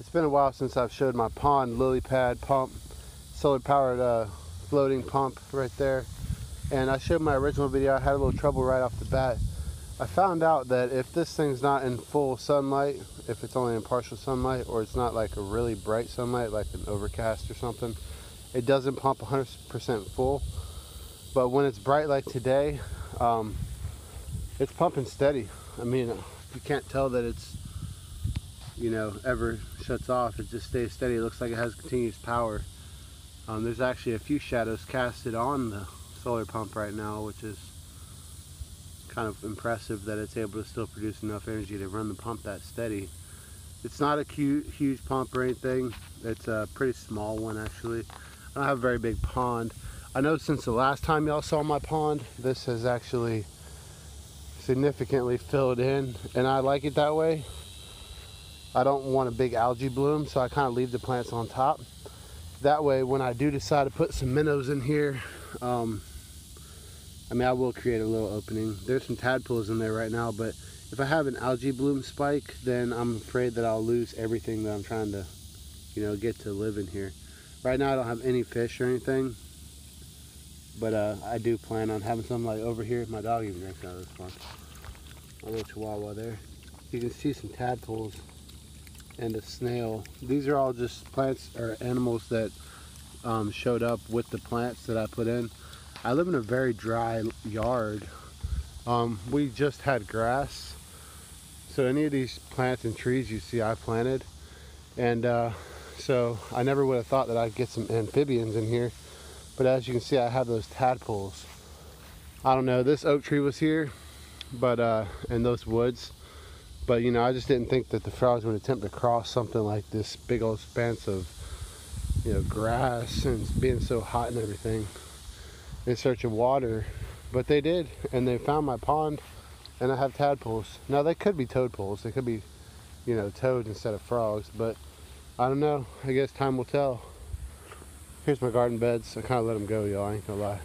It's been a while since I've showed my pond lily pad pump, solar powered floating pump right there. And I showed my original video. I had a little trouble right off the bat. I found out that if this thing's not in full sunlight, if it's only in partial sunlight, or it's not like a really bright sunlight, like an overcast or something, it doesn't pump 100% full. But when it's bright like today, it's pumping steady. I mean, you can't tell that it's, you know, ever shuts off. It just stays steady. It looks like it has continuous power. There's actually a few shadows casted on the solar pump right now, which is kind of impressive that it's able to still produce enough energy to run the pump that steady. It's not a huge pump or anything. It's a pretty small one actually. I don't have a very big pond. I know since the last time y'all saw my pond, this has actually significantly filled in, and I like it that way. I don't want a big algae bloom, so I kind of leave the plants on top. That way, when I do decide to put some minnows in here, I mean, I will create a little opening. There's some tadpoles in there right now, but if I have an algae bloom spike, then I'm afraid that I'll lose everything that I'm trying to, you know, get to live in here. Right now, I don't have any fish or anything, but I do plan on having some like over here. My dog even drinks out of this one. A little chihuahua there. You can see some tadpoles and a snail. These are all just plants or animals that showed up with the plants that I put in. I live in a very dry yard. We just had grass, so any of these plants and trees you see I planted, and so I never would have thought that I'd get some amphibians in here, but as you can see I have those tadpoles. I don't know, this oak tree was here, but in those woods, but you know, I just didn't think that the frogs would attempt to cross something like this big old expanse of, you know, grass and being so hot and everything in search of water. But they did, and they found my pond, and I have tadpoles. Now they could be toadpoles, they could be, you know, toads instead of frogs, but I don't know. I guess time will tell. Here's my garden beds. I kind of let them go, y'all, I ain't gonna lie.